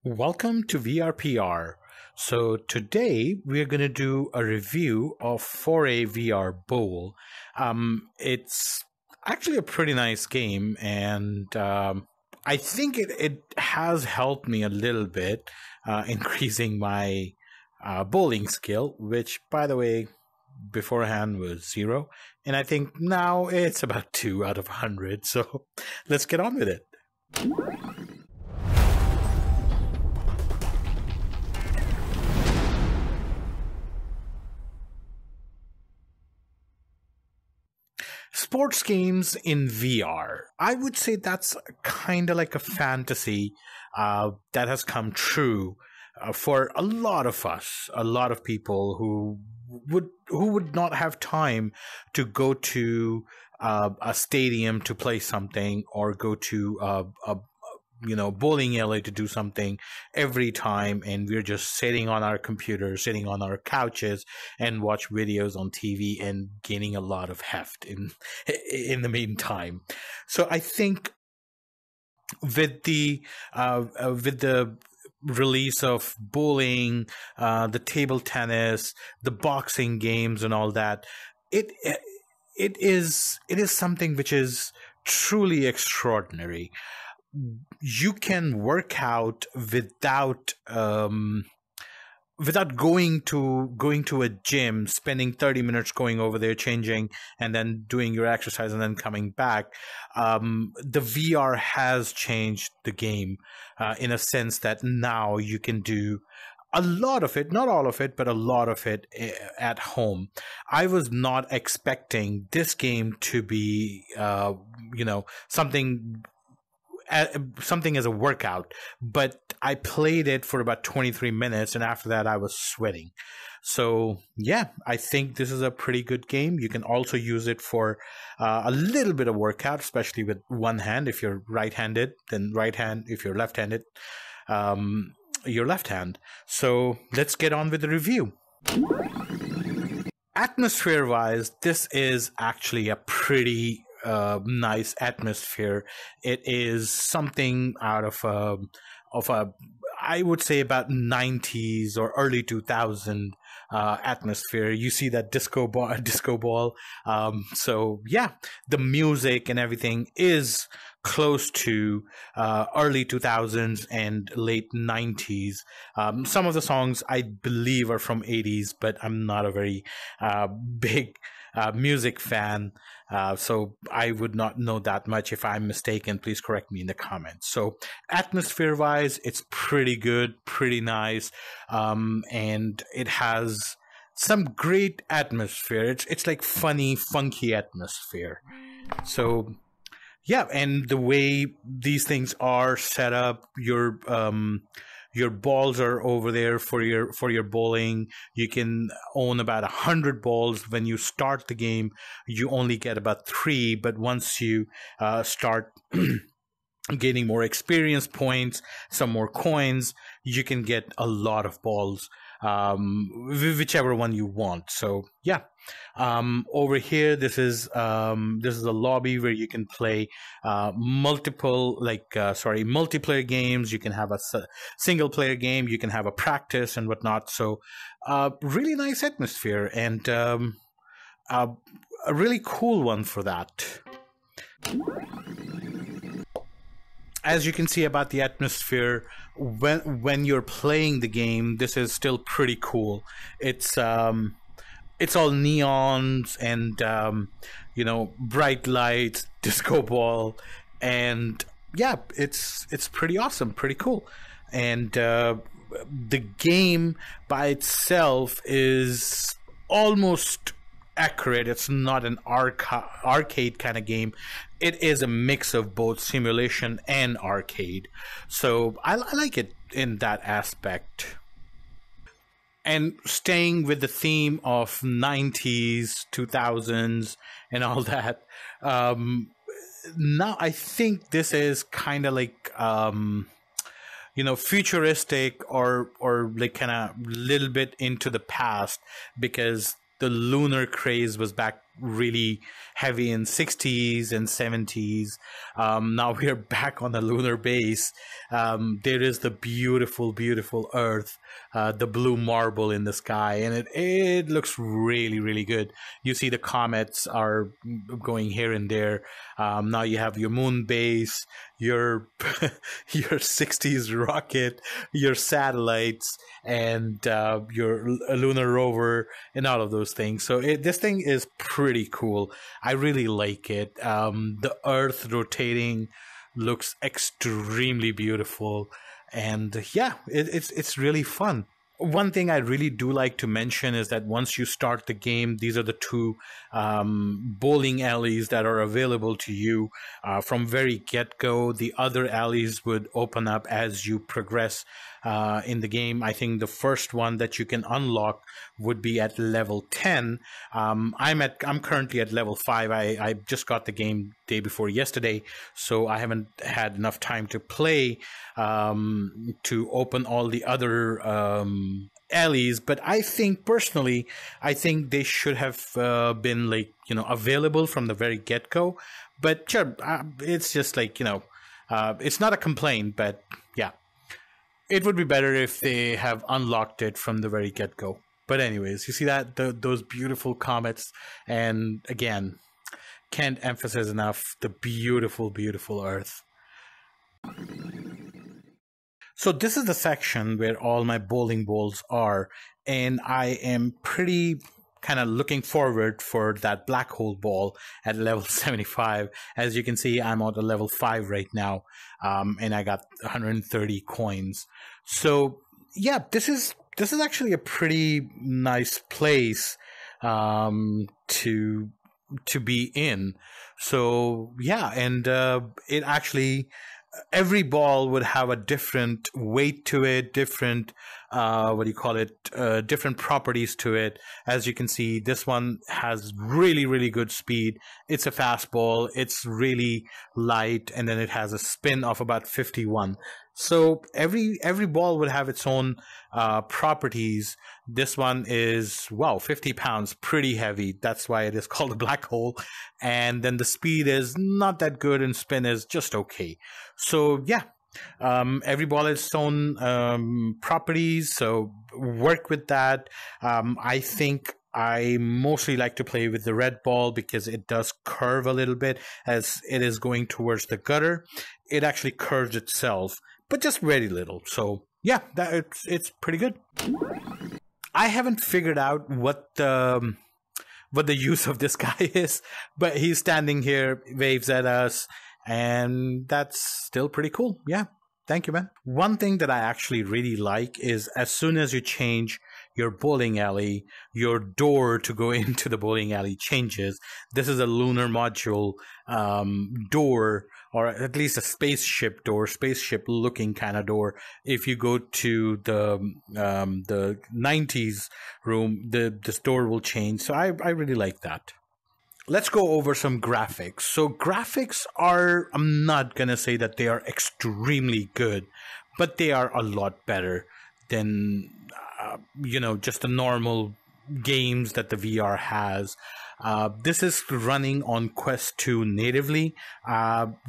Welcome to VRPR. So today we're going to do a review of ForeVR Bowl. It's actually a pretty nice game, and I think it has helped me a little bit increasing my bowling skill, which, by the way, beforehand was 0, and I think now it's about 2 out of 100. So let's get on with it. Sports games in VR. I would say that's kind of like a fantasy that has come true for a lot of us, a lot of people who would not have time to go to a stadium to play something, or go to a bowling alley to do something every time, and we're just sitting on our computers, sitting on our couches, and watch videos on TV and gaining a lot of heft in the meantime. So I think with the release of bowling, the table tennis, the boxing games, and all that, it is something which is truly extraordinary. You can work out without going to a gym, spending 30 minutes going over there, changing, and then doing your exercise and then coming back. The VR has changed the game in a sense that now you can do a lot of it, not all of it, but a lot of it at home. I was not expecting this game to be, something as a workout, but I played it for about 23 minutes, and after that I was sweating. So yeah, I think this is a pretty good game. You can also use it for a little bit of workout, especially with one hand. If you're right-handed, then right hand. If you're left-handed, your left hand. So let's get on with the review. Atmosphere-wise, this is actually a pretty nice atmosphere. It is something out of a I would say about 90s or early 2000 atmosphere. You see that disco ball. So yeah, the music and everything is close to early 2000s and late 90s. Some of the songs I believe are from 80s, but I'm not a very big music fan, so I would not know that much. If I'm mistaken, please correct me in the comments. So atmosphere wise, it's pretty good, pretty nice, and it has some great atmosphere. It's like funny, funky atmosphere. So yeah, and the way these things are set up, your balls are over there for your bowling. You can own about 100 balls. When you start the game, you only get about 3, but once you start gaining more experience points, some more coins, you can get a lot of balls, whichever one you want. So yeah, over here, this is a lobby where you can play multiplayer games. You can have a single player game, you can have a practice and whatnot. So really nice atmosphere, and a really cool one for that. As you can see about the atmosphere, when you're playing the game, this is still pretty cool. It's all neons and bright lights, disco ball, and yeah, it's pretty awesome, pretty cool. And the game by itself is almost accurate. It's not an arcade kind of game. It is a mix of both simulation and arcade. So I like it in that aspect. And staying with the theme of 90s, 2000s, and all that, now I think this is kind of like futuristic, or like kind of little bit into the past, because the lunar craze was back really heavy in 60s and 70s. Now we are back on the lunar base. There is the beautiful, beautiful Earth, the blue marble in the sky, and it looks really, really good. You see the comets are going here and there. Now you have your moon base, your your 60s rocket, your satellites, and your lunar rover, and all of those things. So this thing is pretty cool. I really like it. The Earth rotating looks extremely beautiful, and yeah, it's really fun. One thing I really do like to mention is that once you start the game, these are the two bowling alleys that are available to you from very get-go. The other alleys would open up as you progress in the game. I think the first one that you can unlock would be at level 10. I'm currently at level 5. I just got the game day before yesterday, so I haven't had enough time to play to open all the other alleys. But I think personally, I think they should have been available from the very get-go. But sure, it's just it's not a complaint, but yeah. It would be better if they have unlocked it from the very get-go. But anyways, you see that those beautiful comets, and again, can't emphasize enough the beautiful, beautiful Earth. So this is the section where all my bowling balls are, and I am pretty kind of looking forward for that black hole ball at level 75. As you can see, I'm on the level 5 right now, and I got 130 coins. So yeah, this is actually a pretty nice place to be in. So yeah, and it actually, every ball would have a different weight to it, different different properties to it. As you can see, this one has really, really good speed. It's a fast ball. It's really light, and then it has a spin of about 51. So every ball would have its own properties. This one is, wow, 50 pounds, pretty heavy. That's why it is called a black hole. And then the speed is not that good, and spin is just okay. So yeah, every ball has its own properties, so work with that. I think I mostly like to play with the red ball because it does curve a little bit as it is going towards the gutter. It actually curves itself, but just very little. So yeah, it's pretty good. I haven't figured out what the use of this guy is, but he's standing here, waves at us, and that's still pretty cool. Yeah. Thank you, man. One thing that I actually really like is as soon as you change your bowling alley, your door to go into the bowling alley changes. This is a lunar module door, or at least a spaceship door, spaceship looking kind of door. If you go to the 90s room, this door will change. So I really like that. Let's go over some graphics. So graphics are, I'm not going to say that they are extremely good, but they are a lot better than, just the normal games that the VR has. This is running on Quest 2 natively.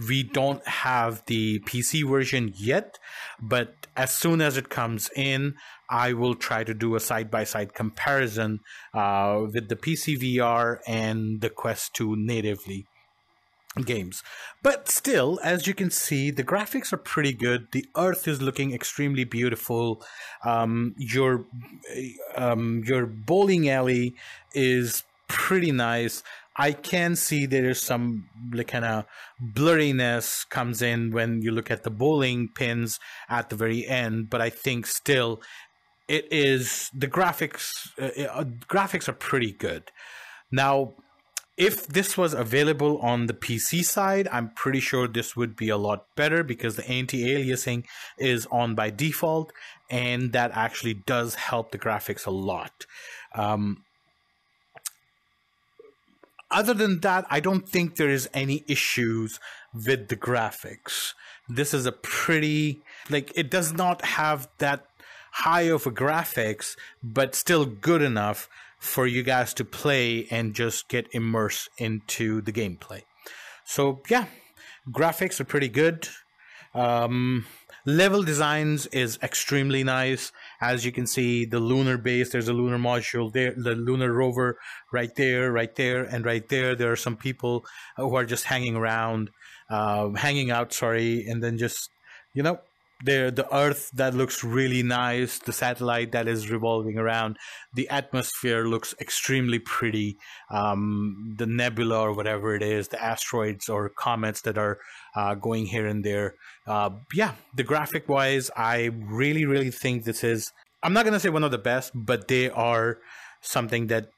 We don't have the PC version yet, but as soon as it comes in, I will try to do a side-by-side comparison with the PC VR and the Quest 2 natively games. But still, as you can see, the graphics are pretty good. The Earth is looking extremely beautiful. Your bowling alley is pretty nice. I can see there is some kind of blurriness comes in when you look at the bowling pins at the very end, but I think still it is, the graphics are pretty good. Now, if this was available on the PC side, I'm pretty sure this would be a lot better because the anti-aliasing is on by default, and that actually does help the graphics a lot. Other than that, I don't think there is any issues with the graphics. This is a pretty, it does not have that high of a graphics, but still good enough for you guys to play and just get immersed into the gameplay. So yeah, graphics are pretty good. Level designs is extremely nice. As you can see, the lunar base, there's a lunar module there, the lunar rover right there, and right there. There are some people who are just hanging around, hanging out, sorry, and then just, you know, the Earth that looks really nice, the satellite that is revolving around, the atmosphere looks extremely pretty, the nebula or whatever it is, the asteroids or comets that are going here and there. Yeah, the graphic wise, I really think this is, I'm not going to say one of the best, but they are something that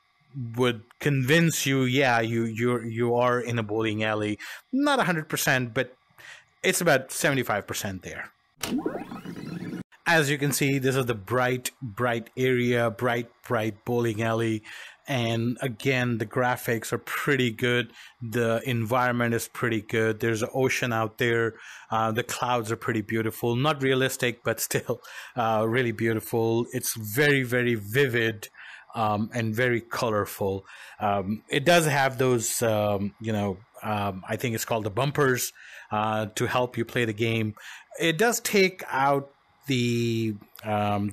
would convince you, yeah, you are in a bowling alley. Not 100%, but it's about 75% there. As you can see, this is the bright area, bright bowling alley. And again, the graphics are pretty good. The environment is pretty good. There's an ocean out there. The clouds are pretty beautiful. Not realistic, but still really beautiful. It's very vivid and very colorful. It does have those, I think it's called the bumpers to help you play the game. It does take out the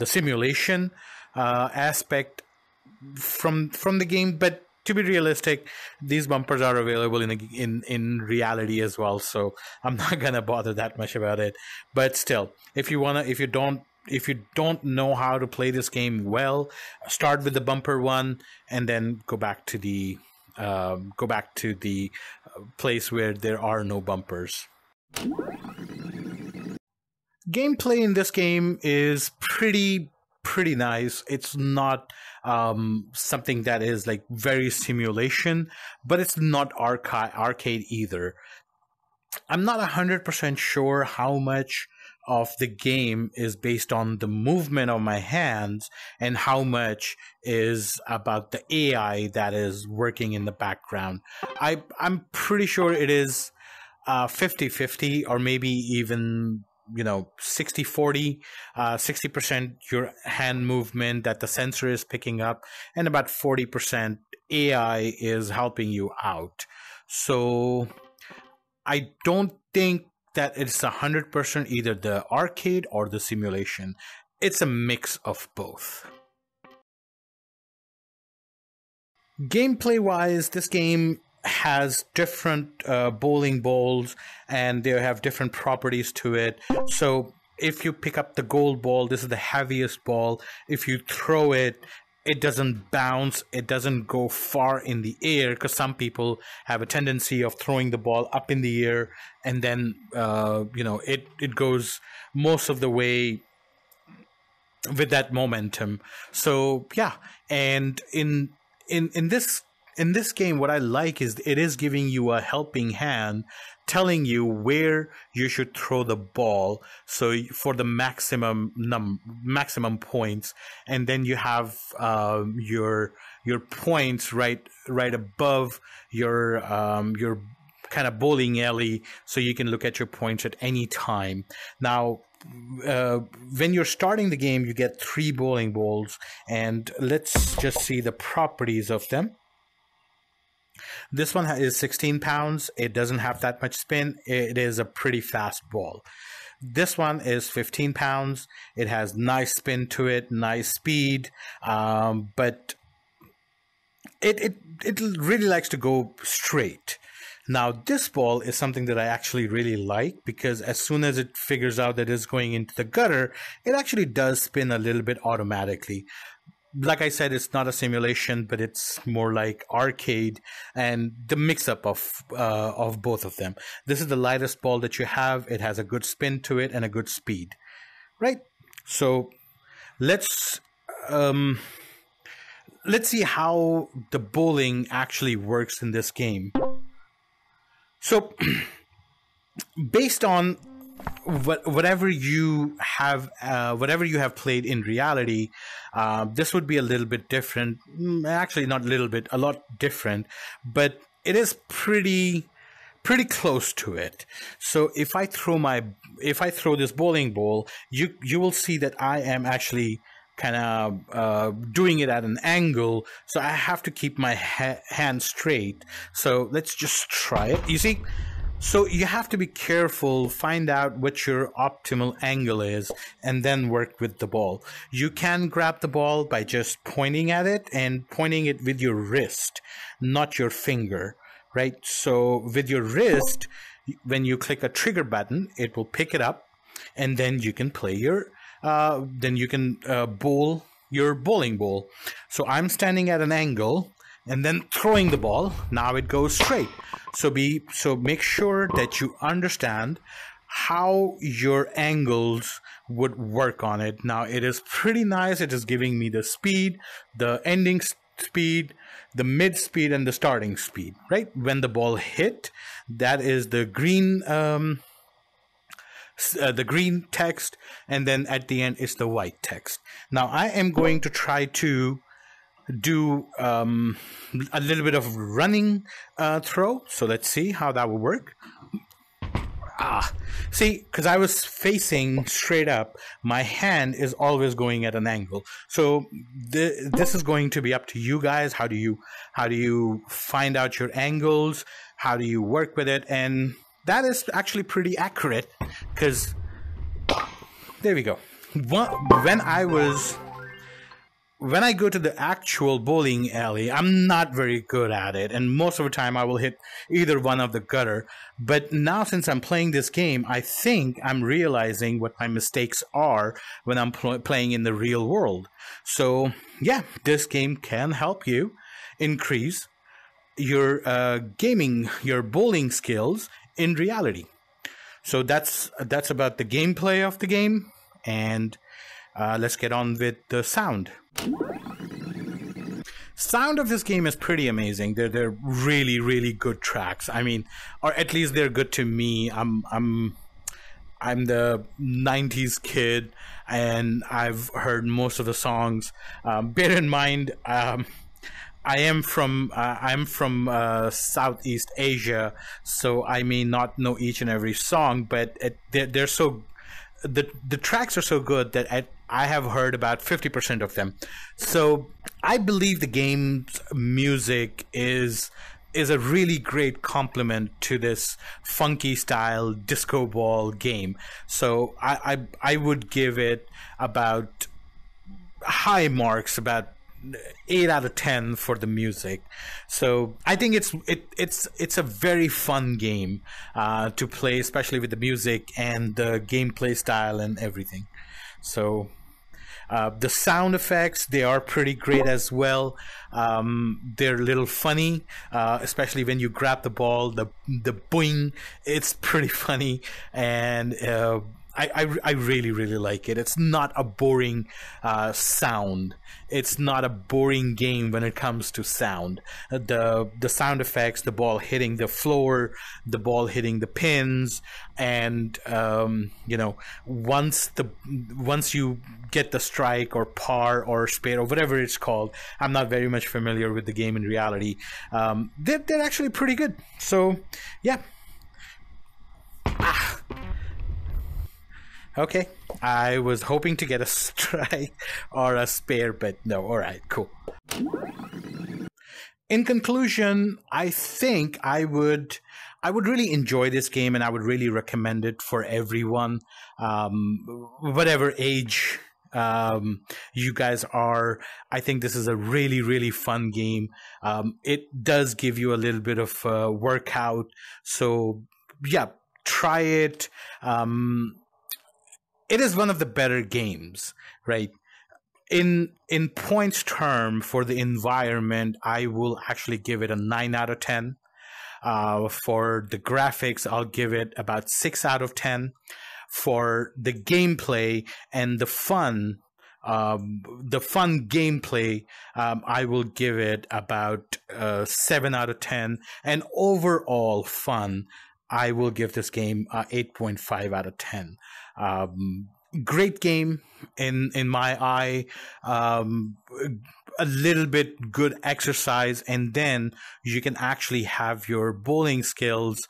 simulation aspect from the game, but to be realistic, these bumpers are available in reality as well, so I'm not gonna bother that much about it. But still, if you don't know how to play this game well, start with the bumper one and then go back to the place where there are no bumpers. Gameplay in this game is pretty nice. It's not something that is like very simulation, but it's not arcade either. I'm not 100% sure how much of the game is based on the movement of my hands and how much is about the AI that is working in the background. I'm pretty sure it is 50-50 or maybe even 60-40, 60% your hand movement that the sensor is picking up, and about 40% AI is helping you out. So I don't think that it's 100% either the arcade or the simulation. It's a mix of both. Gameplay wise, this game has different bowling balls and they have different properties to it. So if you pick up the gold ball, this is the heaviest ball. If you throw it, it doesn't bounce, it doesn't go far in the air, because some people have a tendency of throwing the ball up in the air and then it goes most of the way with that momentum. So yeah, and in this game, what I like is it is giving you a helping hand, telling you where you should throw the ball, so for the maximum points, and then you have your points right above your kind of bowling alley, so you can look at your points at any time. Now, when you're starting the game, you get 3 bowling balls, and let's just see the properties of them. This one is 16 pounds. It doesn't have that much spin. It is a pretty fast ball. This one is 15 pounds. It has nice spin to it, nice speed, but it really likes to go straight. Now, this ball is something that I actually really like, because as soon as it figures out that it's going into the gutter, it actually does spin a little bit automatically. Like I said, it's not a simulation, but it's more like arcade, and the mix-up of both of them. This is the lightest ball that you have. It has a good spin to it and a good speed, right? So let's see how the bowling actually works in this game. So based on whatever you have played in reality, this would be a little bit different. Actually, not a little bit, a lot different, but it is pretty close to it. So if I throw this bowling ball, you will see that I am actually kind of doing it at an angle, so I have to keep my hand straight. So let's just try it. You see? So you have to be careful, find out what your optimal angle is, and then work with the ball. You can grab the ball by just pointing at it and pointing it with your wrist, not your finger, right? So with your wrist, when you click a trigger button, it will pick it up, and then you can play your, bowl your bowling ball. So I'm standing at an angle and then throwing the ball. Now it goes straight. So make sure that you understand how your angles would work on it. Now it is pretty nice. It is giving me the speed, the ending speed, the mid speed, and the starting speed, right? When the ball hit, that is the green text, and then at the end is the white text. Now I am going to try to do a little bit of running throw. So let's see how that will work. See, because I was facing straight up, my hand is always going at an angle. So this is going to be up to you guys. How do you find out your angles? How do you work with it? And that is actually pretty accurate, because there we go. When I go to the actual bowling alley, I'm not very good at it, and most of the time I will hit either one of the gutter. But now, since I'm playing this game, I think I'm realizing what my mistakes are when I'm playing in the real world. So yeah, this game can help you increase your your bowling skills in reality. So that's about the gameplay of the game, and let's get on with the sound. Sound of this game is pretty amazing. They're really, really good tracks. I mean, or at least they're good to me. I'm the 90s kid, and I've heard most of the songs. Bear in mind, I'm from Southeast Asia, so I may not know each and every song, but they're so the tracks are so good that I have heard about 50% of them. So I believe the game's music is a really great complement to this funky style disco ball game. So I would give it about high marks, about 8 out of 10 for the music. So I think it's a very fun game to play, especially with the music and the gameplay style and everything. So the sound effects, they are pretty great as well. They're a little funny, especially when you grab the ball, the boing. It's pretty funny, and I really, really like it. It's not a boring sound. It's not a boring game when it comes to sound. The sound effects, the ball hitting the floor, the ball hitting the pins, and once you get the strike or par or spare or whatever it's called, I'm not very much familiar with the game in reality. They're actually pretty good. So yeah. Okay, I was hoping to get a strike or a spare, but no. All right, cool. In conclusion, I think I would really enjoy this game, and I would really recommend it for everyone, whatever age you guys are. I think this is a really, really fun game. It does give you a little bit of workout, so yeah, try it. It is one of the better games, right? In points term for the environment, I will actually give it a 9 out of 10. For the graphics, I'll give it about 6 out of 10. For the gameplay and the fun gameplay, I will give it about 7 out of 10. And overall fun, I will give this game 8.5 out of 10. Great game in my eye. A little bit good exercise, and then you can actually have your bowling skills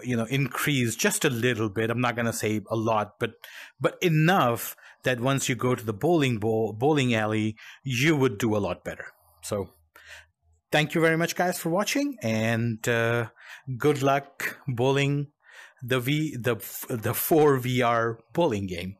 increase just a little bit. I'm not going to say a lot, but enough that once you go to the bowling alley, you would do a lot better. So thank you very much, guys, for watching, and good luck bowling the ForeVR bowling game.